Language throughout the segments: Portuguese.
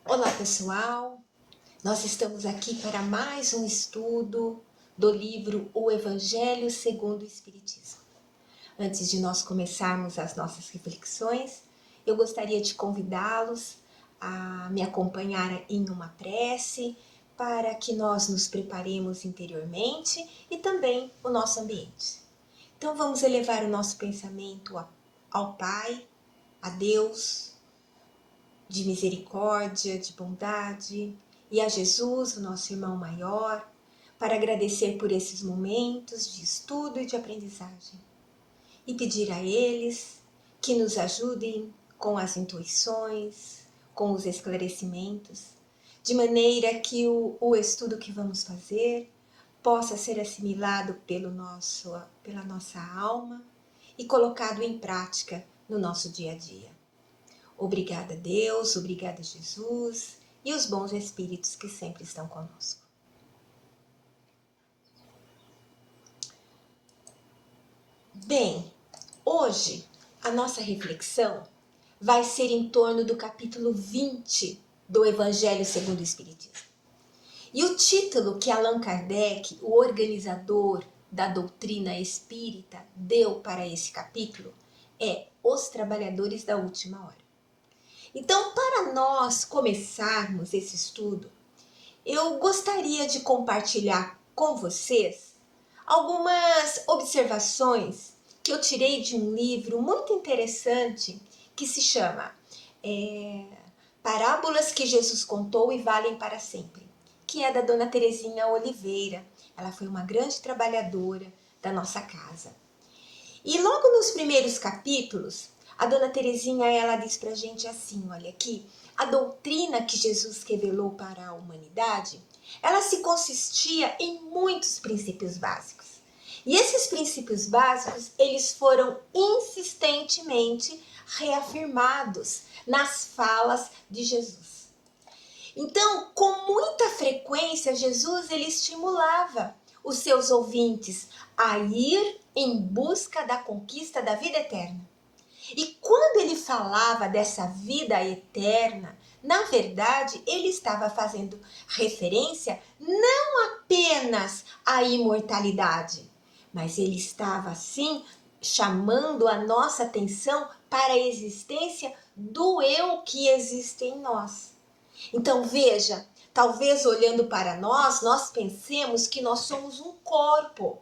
Olá pessoal, nós estamos aqui para mais um estudo do livro O Evangelho segundo o Espiritismo. Antes de nós começarmos as nossas reflexões, eu gostaria de convidá-los a me acompanhar em uma prece para que nós nos preparemos interiormente e também o nosso ambiente. Então vamos elevar o nosso pensamento ao Pai, a Deus, de misericórdia, de bondade, e a Jesus, o nosso irmão maior, para agradecer por esses momentos de estudo e de aprendizagem. E pedir a eles que nos ajudem com as intuições, com os esclarecimentos, de maneira que o estudo que vamos fazer possa ser assimilado pela nossa alma e colocado em prática no nosso dia a dia. Obrigada, Deus, obrigada, Jesus e os bons espíritos que sempre estão conosco. Bem, hoje a nossa reflexão vai ser em torno do capítulo 20 do Evangelho segundo o Espiritismo. E o título que Allan Kardec, o organizador da doutrina espírita, deu para esse capítulo é Os Trabalhadores da Última Hora. Então, para nós começarmos esse estudo, eu gostaria de compartilhar com vocês algumas observações que eu tirei de um livro muito interessante que se chama Parábolas que Jesus Contou e Valem para Sempre, que é da Dona Terezinha Oliveira. Ela foi uma grande trabalhadora da nossa casa. E logo nos primeiros capítulos, a Dona Terezinha, ela diz pra gente assim, olha aqui, a doutrina que Jesus revelou para a humanidade, ela se consistia em muitos princípios básicos. E esses princípios básicos, eles foram insistentemente reafirmados nas falas de Jesus. Então, com muita frequência, Jesus ele estimulava os seus ouvintes a ir em busca da conquista da vida eterna. E quando ele falava dessa vida eterna, na verdade, ele estava fazendo referência não apenas à imortalidade, mas ele estava, sim, chamando a nossa atenção para a existência do eu que existe em nós. Então, veja, talvez olhando para nós pensemos que nós somos um corpo,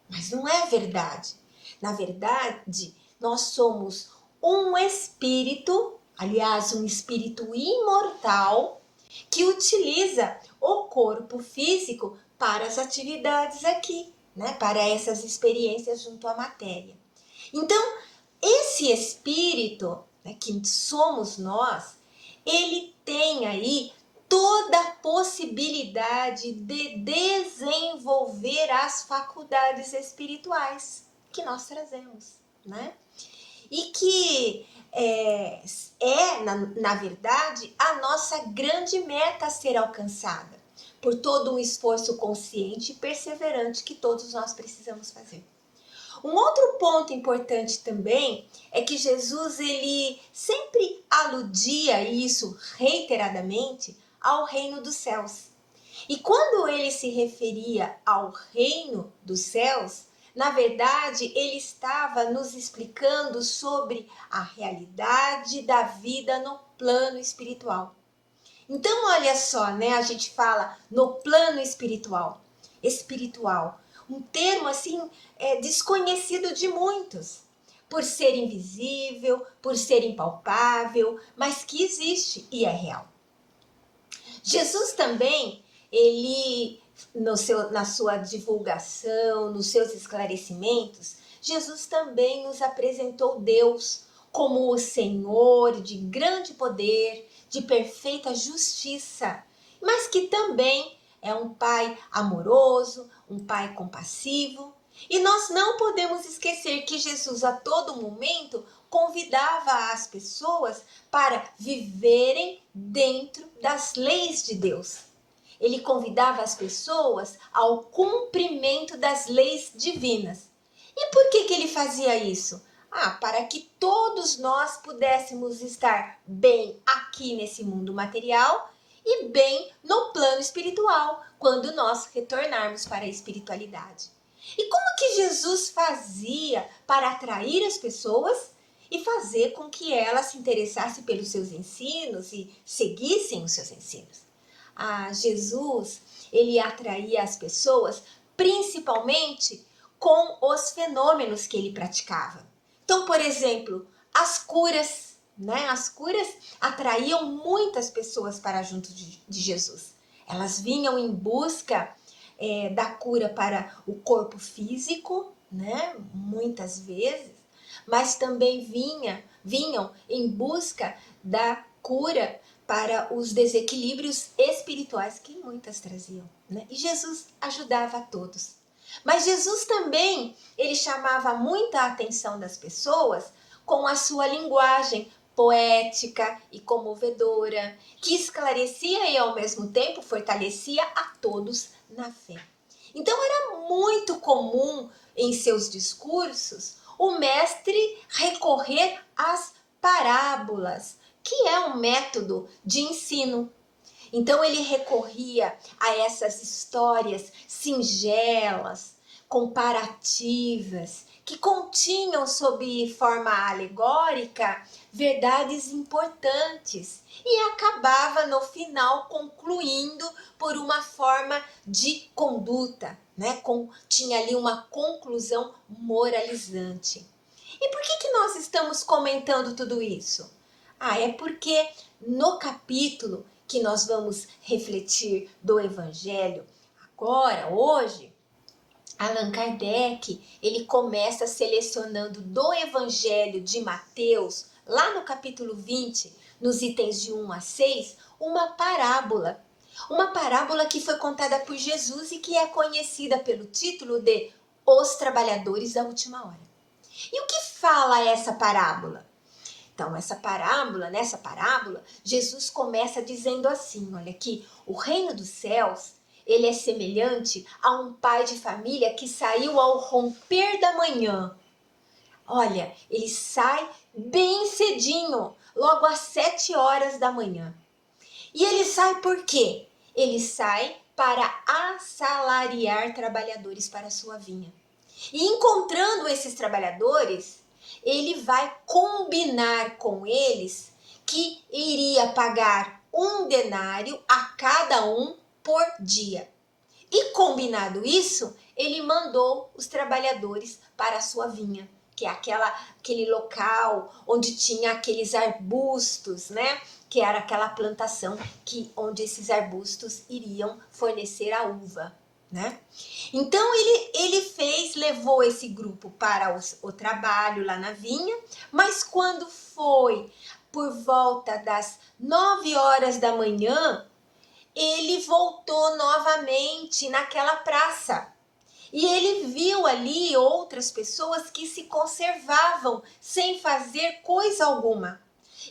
mas não é verdade. Na verdade, nós somos um espírito, aliás, um espírito imortal, que utiliza o corpo físico para as atividades aqui, né? Para essas experiências junto à matéria. Então, esse espírito, né, que somos nós, ele tem aí toda a possibilidade de desenvolver as faculdades espirituais que nós trazemos, né? E que na verdade, a nossa grande meta a ser alcançada por todo um esforço consciente e perseverante que todos nós precisamos fazer. Um outro ponto importante também é que Jesus ele sempre aludia isso reiteradamente ao reino dos céus. E quando ele se referia ao reino dos céus, na verdade, ele estava nos explicando sobre a realidade da vida no plano espiritual. Então, olha só, né? A gente fala no plano espiritual. Espiritual. Um termo, assim, desconhecido de muitos. Por ser invisível, por ser impalpável, mas que existe e é real. Jesus também, ele, na sua divulgação, nos seus esclarecimentos, Jesus também nos apresentou Deus como o Senhor de grande poder, de perfeita justiça, mas que também é um Pai amoroso, um Pai compassivo. E nós não podemos esquecer que Jesus a todo momento convidava as pessoas para viverem dentro das leis de Deus. Ele convidava as pessoas ao cumprimento das leis divinas. E por que ele fazia isso? Para que todos nós pudéssemos estar bem aqui nesse mundo material e bem no plano espiritual, quando nós retornarmos para a espiritualidade. E como que Jesus fazia para atrair as pessoas e fazer com que elas se interessassem pelos seus ensinos e seguissem os seus ensinos? Jesus, ele atraía as pessoas principalmente com os fenômenos que ele praticava. Então, por exemplo, as curas, né? As curas atraíam muitas pessoas para junto de Jesus. Elas vinham em busca da cura para o corpo físico, né? Muitas vezes, mas também vinham em busca da cura para os desequilíbrios espirituais que muitas traziam, né? E Jesus ajudava a todos. Mas Jesus também, ele chamava muita atenção das pessoas com a sua linguagem poética e comovedora, que esclarecia e ao mesmo tempo fortalecia a todos na fé. Então era muito comum em seus discursos o mestre recorrer às parábolas, que é um método de ensino. Então ele recorria a essas histórias singelas, comparativas, que continham sob forma alegórica verdades importantes e acabava no final concluindo por uma forma de conduta, né? Tinha ali uma conclusão moralizante. E por que nós estamos comentando tudo isso? É porque no capítulo que nós vamos refletir do Evangelho agora, hoje, Allan Kardec, ele começa selecionando do Evangelho de Mateus, lá no capítulo 20, nos itens de 1 a 6, uma parábola. Uma parábola que foi contada por Jesus e que é conhecida pelo título de Os Trabalhadores da Última Hora. E o que fala essa parábola? Então, nessa parábola, Jesus começa dizendo assim, olha, que o reino dos céus, ele é semelhante a um pai de família que saiu ao romper da manhã. Olha, ele sai bem cedinho, logo às 7 horas da manhã. E ele sai por quê? Ele sai para assalariar trabalhadores para a sua vinha. E encontrando esses trabalhadores, ele vai combinar com eles que iria pagar 1 denário a cada um por dia. E combinado isso, ele mandou os trabalhadores para a sua vinha, que é aquele local onde tinha aqueles arbustos, né? Que era aquela plantação onde esses arbustos iriam fornecer a uva, né? Então ele levou esse grupo para o trabalho lá na vinha, mas quando foi por volta das 9 horas da manhã, ele voltou novamente naquela praça. E ele viu ali outras pessoas que se conservavam sem fazer coisa alguma.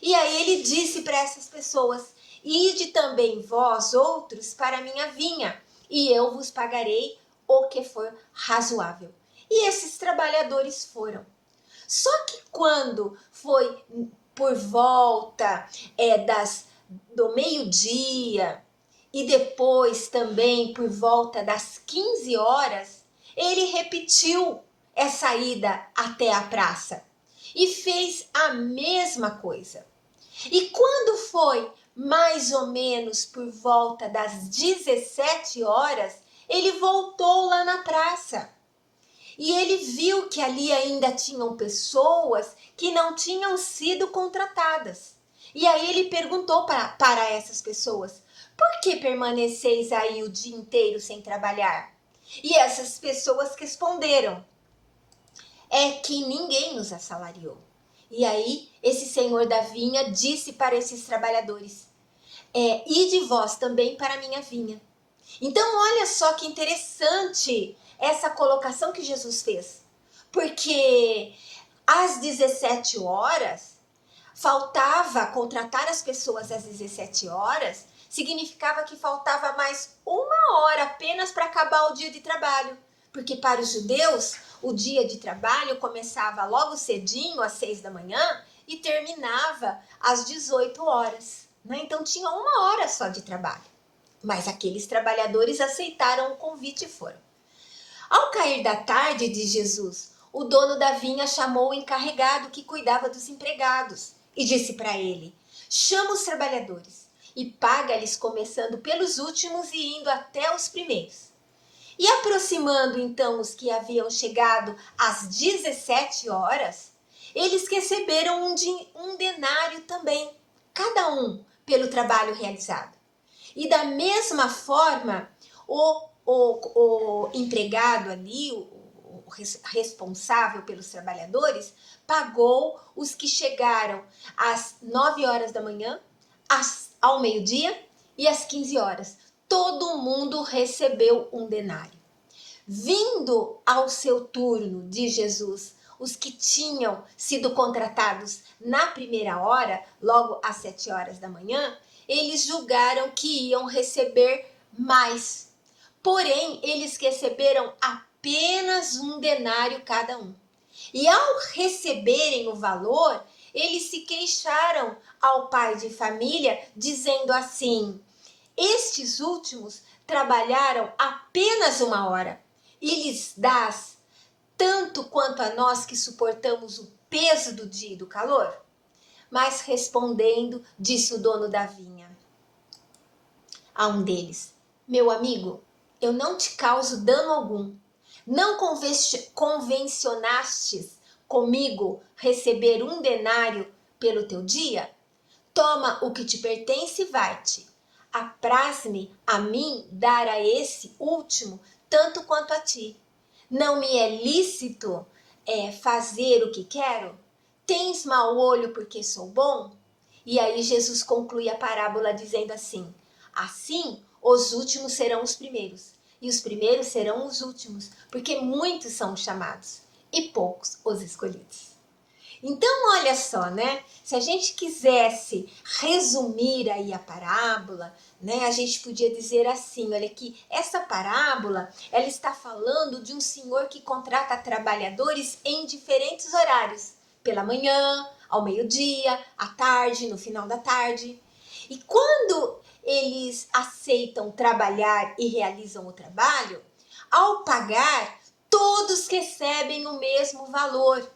E aí ele disse para essas pessoas: ide também vós outros para a minha vinha, e eu vos pagarei o que for razoável. E esses trabalhadores foram. Só que quando foi por volta do meio-dia e depois também por volta das 15 horas, ele repetiu essa ida até a praça e fez a mesma coisa. E quando foi mais ou menos por volta das 17 horas, ele voltou lá na praça. E ele viu que ali ainda tinham pessoas que não tinham sido contratadas. E aí ele perguntou para essas pessoas: por que permaneceis aí o dia inteiro sem trabalhar? E essas pessoas responderam: é que ninguém nos assalariou. E aí esse senhor da vinha disse para esses trabalhadores: ide vós também para a minha vinha. Então olha só que interessante essa colocação que Jesus fez. Porque às 17 horas, faltava contratar as pessoas às 17 horas, significava que faltava mais 1 hora apenas para acabar o dia de trabalho. Porque para os judeus, o dia de trabalho começava logo cedinho, às 6 da manhã, e terminava às 18 horas. né? Então tinha 1 hora só de trabalho. Mas aqueles trabalhadores aceitaram o convite e foram. Ao cair da tarde de Jesus, o dono da vinha chamou o encarregado que cuidava dos empregados e disse para ele: chama os trabalhadores e paga-lhes começando pelos últimos e indo até os primeiros. E aproximando então os que haviam chegado às 17 horas, eles receberam um denário também, cada um pelo trabalho realizado. E da mesma forma, o empregado ali, o responsável pelos trabalhadores, pagou os que chegaram às 9 horas da manhã, ao meio-dia e às 15 horas. Todo mundo recebeu um denário. Vindo ao seu turno de Jesus, os que tinham sido contratados na primeira hora, logo às 7 horas da manhã, eles julgaram que iam receber mais. Porém, eles receberam apenas um denário cada um. E ao receberem o valor, eles se queixaram ao pai de família, dizendo assim: estes últimos trabalharam apenas 1 hora, e lhes dás tanto quanto a nós que suportamos o peso do dia e do calor? Mas respondendo, disse o dono da vinha a um deles: meu amigo, eu não te causo dano algum. Não convencionastes comigo receber um denário pelo teu dia? Toma o que te pertence e vai-te. Apraz-me a mim dar a esse último tanto quanto a ti. Não me é lícito fazer o que quero? Tens mau olho porque sou bom? E aí Jesus conclui a parábola dizendo assim: assim os últimos serão os primeiros, e os primeiros serão os últimos, porque muitos são os chamados e poucos os escolhidos. Então, olha só, né? Se a gente quisesse resumir aí a parábola, né? A gente podia dizer assim, olha que essa parábola, ela está falando de um senhor que contrata trabalhadores em diferentes horários, pela manhã, ao meio-dia, à tarde, no final da tarde. E quando eles aceitam trabalhar e realizam o trabalho, ao pagar, todos recebem o mesmo valor.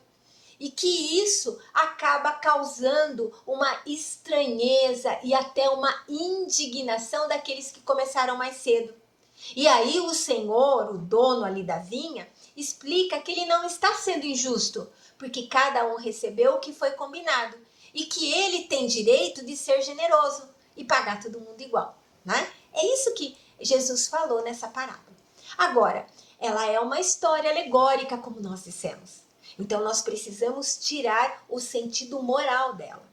E que isso acaba causando uma estranheza e até uma indignação daqueles que começaram mais cedo. E aí o senhor, o dono ali da vinha, explica que ele não está sendo injusto, porque cada um recebeu o que foi combinado e que ele tem direito de ser generoso e pagar todo mundo igual, né? É isso que Jesus falou nessa parábola. Agora, ela é uma história alegórica, como nós dissemos. Então, nós precisamos tirar o sentido moral dela.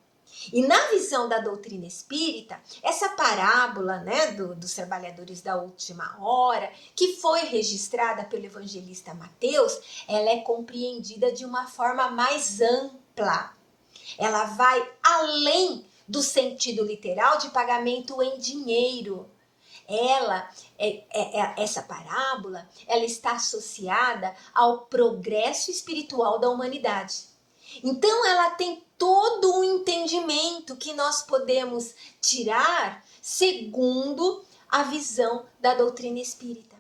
E na visão da doutrina espírita, essa parábola, né, dos trabalhadores da última hora, que foi registrada pelo evangelista Mateus, ela é compreendida de uma forma mais ampla. Ela vai além do sentido literal de pagamento em dinheiro. Essa parábola, ela está associada ao progresso espiritual da humanidade. Então, ela tem todo um entendimento que nós podemos tirar segundo a visão da doutrina espírita.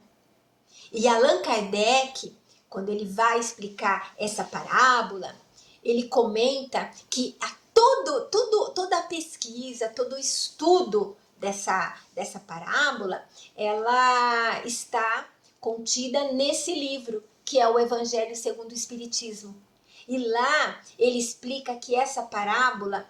E Allan Kardec, quando ele vai explicar essa parábola, ele comenta que toda a pesquisa, todo o estudo dessa parábola, ela está contida nesse livro, que é o Evangelho segundo o Espiritismo. E lá ele explica que essa parábola,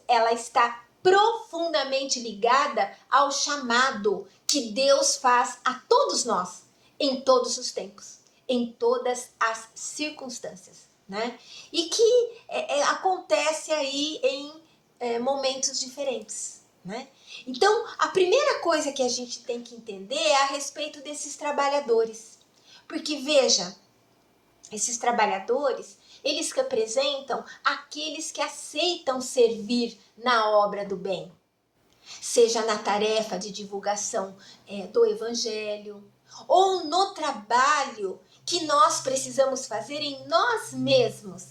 ela está profundamente ligada ao chamado que Deus faz a todos nós, em todos os tempos, em todas as circunstâncias, né? E que acontece aí em momentos diferentes, né? Então, a primeira coisa que a gente tem que entender é a respeito desses trabalhadores. Porque, veja, esses trabalhadores, eles representam aqueles que aceitam servir na obra do bem. Seja na tarefa de divulgação do Evangelho, ou no trabalho que nós precisamos fazer em nós mesmos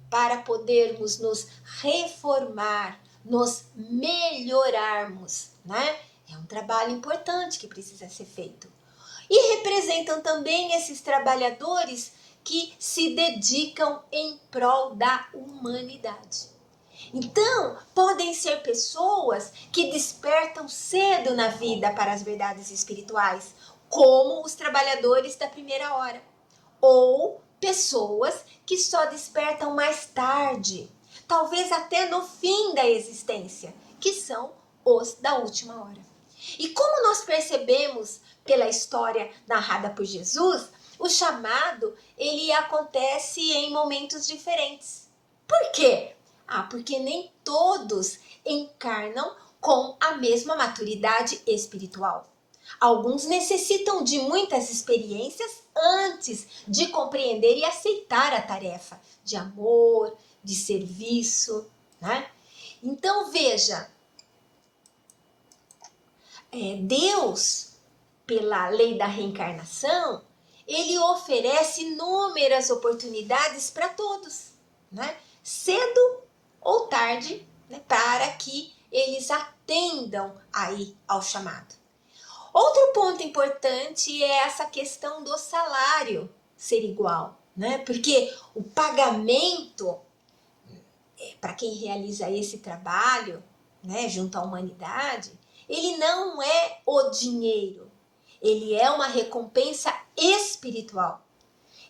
para podermos nos reformar nos melhorarmos, né? É um trabalho importante que precisa ser feito. E representam também esses trabalhadores que se dedicam em prol da humanidade. Então, podem ser pessoas que despertam cedo na vida para as verdades espirituais, como os trabalhadores da primeira hora, ou pessoas que só despertam mais tarde, talvez até no fim da existência, que são os da última hora. E como nós percebemos pela história narrada por Jesus, o chamado ele acontece em momentos diferentes. Por quê? Porque nem todos encarnam com a mesma maturidade espiritual. Alguns necessitam de muitas experiências antes de compreender e aceitar a tarefa de amor, de serviço, né? Então veja, Deus, pela lei da reencarnação, ele oferece inúmeras oportunidades para todos, né? Cedo ou tarde, né? Para que eles atendam aí ao chamado. Outro ponto importante é essa questão do salário ser igual, né? Porque o pagamento para quem realiza esse trabalho, né, junto à humanidade, ele não é o dinheiro, ele é uma recompensa espiritual.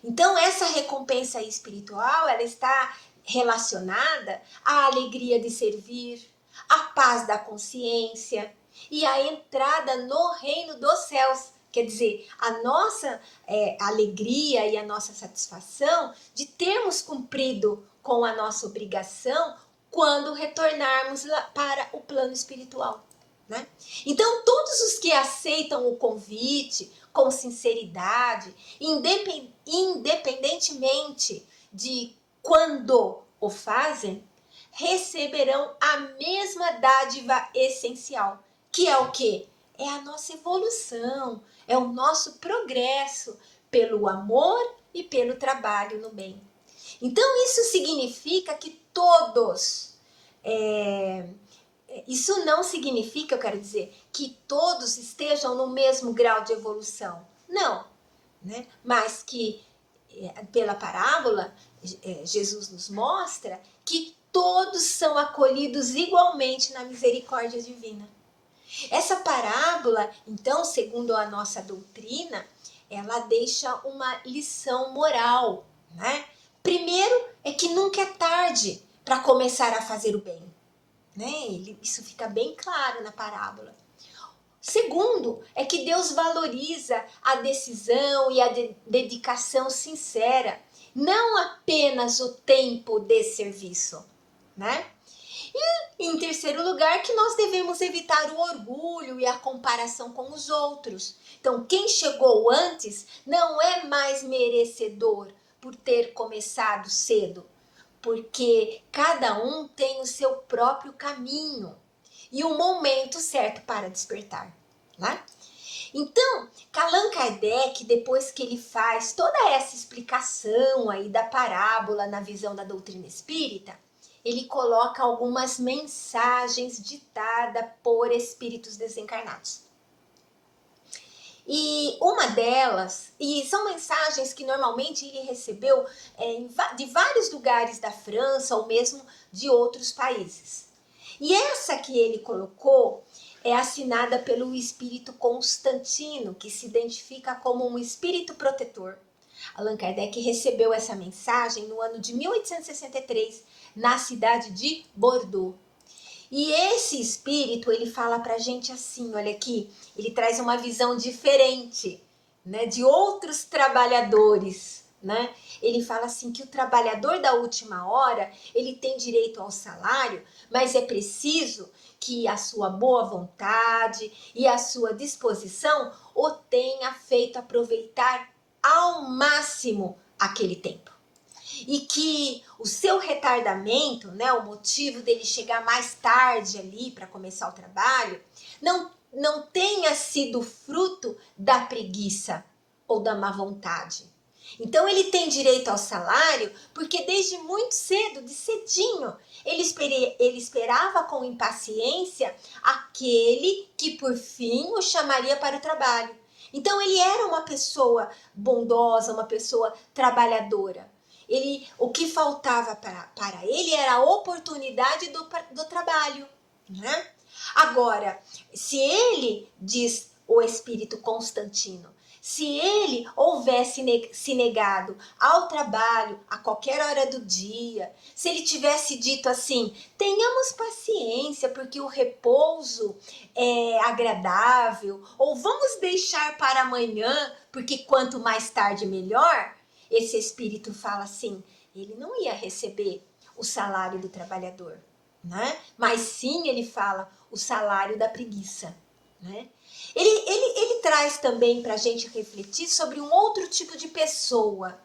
Então, essa recompensa espiritual, ela está relacionada à alegria de servir, à paz da consciência e à entrada no reino dos céus. Quer dizer, a nossa alegria e a nossa satisfação de termos cumprido com a nossa obrigação quando retornarmos para o plano espiritual. Né? Então, todos os que aceitam o convite com sinceridade, independentemente de quando o fazem, receberão a mesma dádiva essencial, que é o quê? É a nossa evolução, é o nosso progresso pelo amor e pelo trabalho no bem. Então, isso significa que todos isso não significa, eu quero dizer, que todos estejam no mesmo grau de evolução. Não, né? Mas que pela parábola, Jesus nos mostra que todos são acolhidos igualmente na misericórdia divina. Essa parábola, então, segundo a nossa doutrina, ela deixa uma lição moral, né? Primeiro é que nunca é tarde para começar a fazer o bem. Né? Isso fica bem claro na parábola. Segundo, é que Deus valoriza a decisão e a dedicação sincera, não apenas o tempo de serviço, né? E, em terceiro lugar, que nós devemos evitar o orgulho e a comparação com os outros. Então, quem chegou antes não é mais merecedor por ter começado cedo, porque cada um tem o seu próprio caminho e o momento certo para despertar, né? Então, Allan Kardec, depois que ele faz toda essa explicação aí da parábola na visão da doutrina espírita, ele coloca algumas mensagens ditadas por espíritos desencarnados. E uma delas, e são mensagens que normalmente ele recebeu de vários lugares da França ou mesmo de outros países. E essa que ele colocou é assinada pelo espírito Constantino, que se identifica como um espírito protetor. Allan Kardec recebeu essa mensagem no ano de 1863, na cidade de Bordeaux. E esse espírito, ele fala pra gente assim, olha aqui, ele traz uma visão diferente, né, de outros trabalhadores, né? Ele fala assim que o trabalhador da última hora, ele tem direito ao salário, mas é preciso que a sua boa vontade e a sua disposição o tenha feito aproveitar ao máximo aquele tempo. E que o seu retardamento, né, o motivo dele chegar mais tarde ali para começar o trabalho, não tenha sido fruto da preguiça ou da má vontade. Então ele tem direito ao salário porque desde muito cedo, de cedinho, ele esperava com impaciência aquele que por fim o chamaria para o trabalho. Então ele era uma pessoa bondosa, uma pessoa trabalhadora. O que faltava para ele era a oportunidade do trabalho, né? Agora, se ele, diz o espírito Constantino, se ele houvesse se negado ao trabalho a qualquer hora do dia, se ele tivesse dito assim, tenhamos paciência porque o repouso é agradável, ou vamos deixar para amanhã porque quanto mais tarde melhor, esse espírito fala assim, ele não ia receber o salário do trabalhador, né? Mas sim, ele fala, o salário da preguiça, né? Ele traz também para a gente refletir sobre um outro tipo de pessoa,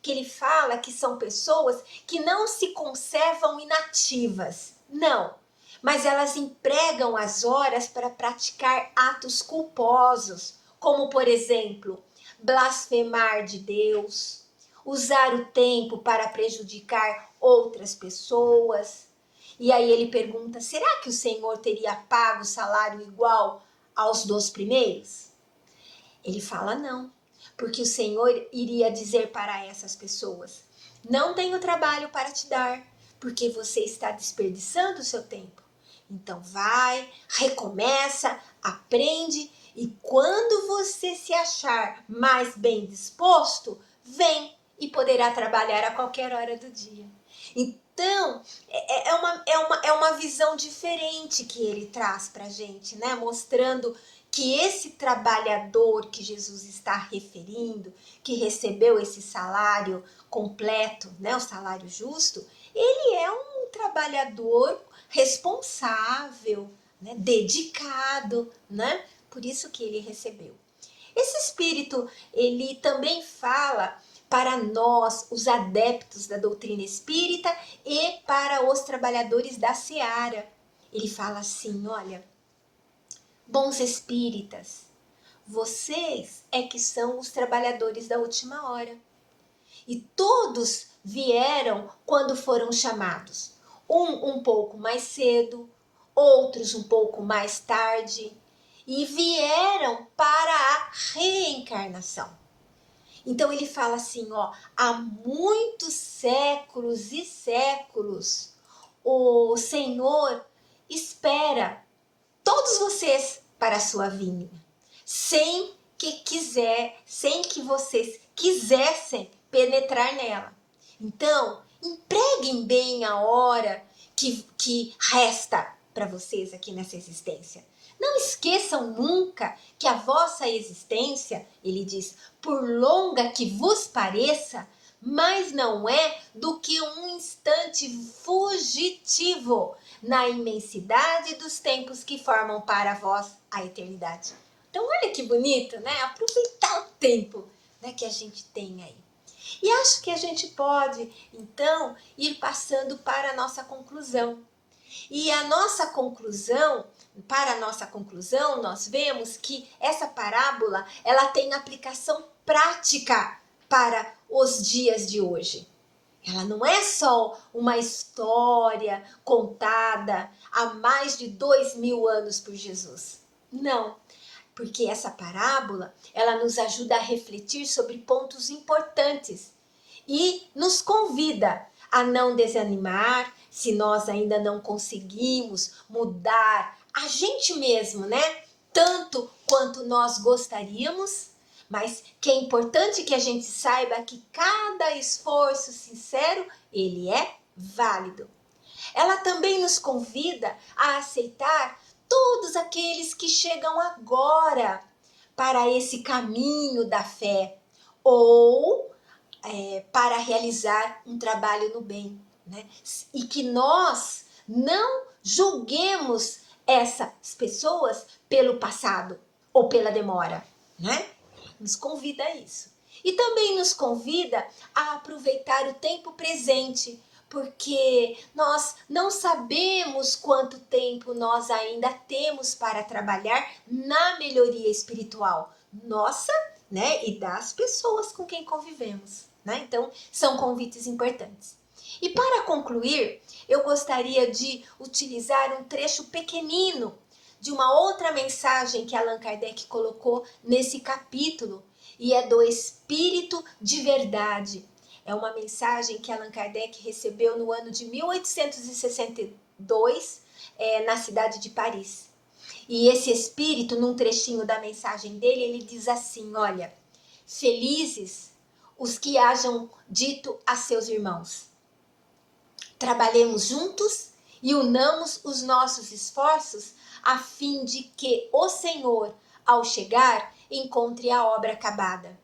que ele fala que são pessoas que não se conservam inativas, não, mas elas empregam as horas para praticar atos culposos, como por exemplo, blasfemar de Deus, usar o tempo para prejudicar outras pessoas. E aí ele pergunta, será que o Senhor teria pago salário igual aos dos primeiros? Ele fala não, porque o Senhor iria dizer para essas pessoas, não tenho trabalho para te dar, porque você está desperdiçando o seu tempo. Então vai, recomeça, aprende e quando você se achar mais bem disposto, vem e poderá trabalhar a qualquer hora do dia. Então, é uma visão diferente que ele traz para a gente, né? Mostrando que esse trabalhador que Jesus está referindo, que recebeu esse salário completo, né, o salário justo, ele é um trabalhador responsável, né, dedicado, né? Por isso que ele recebeu. Esse espírito, ele também fala para nós, os adeptos da doutrina espírita e para os trabalhadores da seara. Ele fala assim, olha, bons espíritas, vocês é que são os trabalhadores da última hora. E todos vieram quando foram chamados. Um pouco mais cedo, outros um pouco mais tarde. E vieram para a reencarnação. Então ele fala assim, ó, há muitos séculos e séculos o Senhor espera todos vocês para a sua vinda, sem que vocês quisessem penetrar nela. Então, empreguem bem a hora que resta para vocês aqui nessa existência. Não esqueçam nunca que a vossa existência, ele diz, por longa que vos pareça, mas não é do que um instante fugitivo na imensidade dos tempos que formam para vós a eternidade. Então olha que bonito, né? Aproveitar o tempo, né, que a gente tem aí. E acho que a gente pode, então, ir passando para a nossa conclusão. E a nossa conclusão, para a nossa conclusão, nós vemos que essa parábola, ela tem aplicação prática para os dias de hoje. Ela não é só uma história contada há mais de 2000 anos por Jesus. Não, porque essa parábola, ela nos ajuda a refletir sobre pontos importantes e nos convida a não desanimar se nós ainda não conseguimos mudar a gente mesmo, né? Tanto quanto nós gostaríamos, mas que é importante que a gente saiba que cada esforço sincero, ele é válido. Ela também nos convida a aceitar todos aqueles que chegam agora para esse caminho da fé ou para realizar um trabalho no bem, né? E que nós não julguemos essas pessoas pelo passado ou pela demora, né? Nos convida a isso. E também nos convida a aproveitar o tempo presente, porque nós não sabemos quanto tempo nós ainda temos para trabalhar na melhoria espiritual nossa né? E das pessoas com quem convivemos, né? Então, são convites importantes. E para concluir, eu gostaria de utilizar um trecho pequenino de uma outra mensagem que Allan Kardec colocou nesse capítulo, e é do Espírito de Verdade. É uma mensagem que Allan Kardec recebeu no ano de 1862, na cidade de Paris. E esse Espírito, num trechinho da mensagem dele, ele diz assim, olha, felizes os que hajam dito a seus irmãos, trabalhemos juntos e unamos os nossos esforços a fim de que o Senhor, ao chegar, encontre a obra acabada.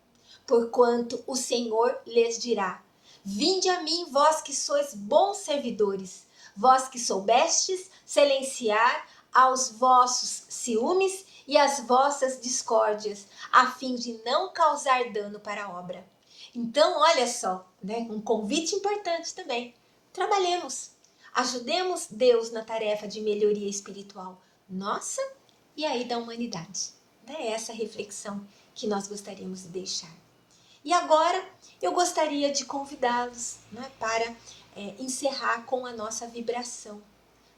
Porquanto o Senhor lhes dirá, vinde a mim, vós que sois bons servidores, vós que soubestes silenciar aos vossos ciúmes e às vossas discórdias, a fim de não causar dano para a obra. Então, olha só, né, um convite importante também. Trabalhemos, ajudemos Deus na tarefa de melhoria espiritual nossa e aí da humanidade. É essa reflexão que nós gostaríamos de deixar. E agora eu gostaria de convidá-los, né, para encerrar com a nossa vibração.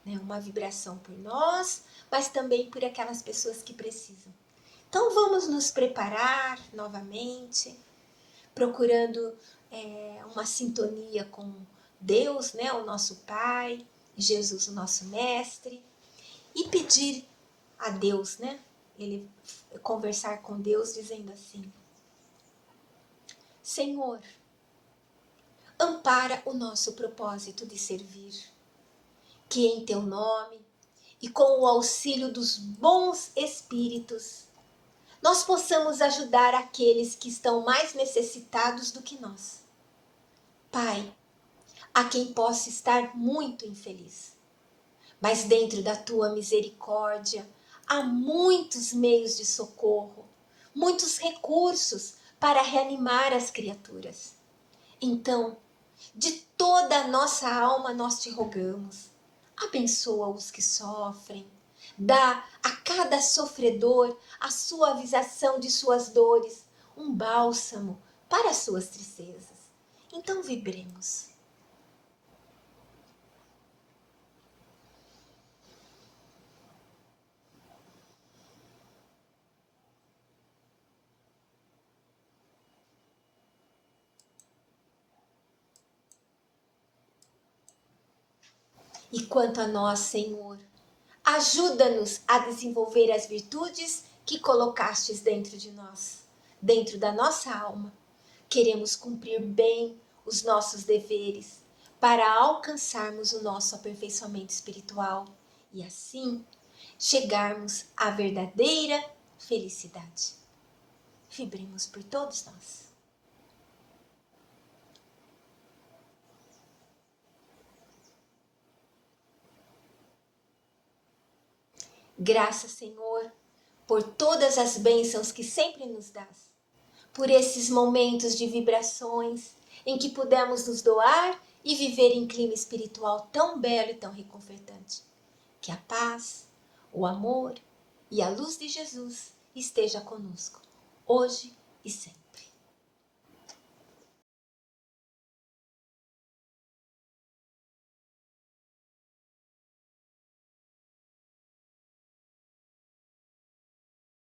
Né, uma vibração por nós, mas também por aquelas pessoas que precisam. Então vamos nos preparar novamente, procurando uma sintonia com Deus, né, o nosso Pai, Jesus, o nosso Mestre, e pedir a Deus, né, ele conversar com Deus dizendo assim, Senhor, ampara o nosso propósito de servir, que em teu nome e com o auxílio dos bons espíritos, nós possamos ajudar aqueles que estão mais necessitados do que nós. Pai, há quem possa estar muito infeliz, mas dentro da tua misericórdia há muitos meios de socorro, muitos recursos para reanimar as criaturas. Então, de toda a nossa alma nós te rogamos, abençoa os que sofrem, dá a cada sofredor a suavização de suas dores, um bálsamo para as suas tristezas. Então vibremos. E quanto a nós, Senhor, ajuda-nos a desenvolver as virtudes que colocastes dentro de nós, dentro da nossa alma. Queremos cumprir bem os nossos deveres para alcançarmos o nosso aperfeiçoamento espiritual e assim chegarmos à verdadeira felicidade. Vibremos por todos nós. Graças, Senhor, por todas as bênçãos que sempre nos dás, por esses momentos de vibrações em que pudemos nos doar e viver em clima espiritual tão belo e tão reconfortante. Que a paz, o amor e a luz de Jesus esteja conosco, hoje e sempre.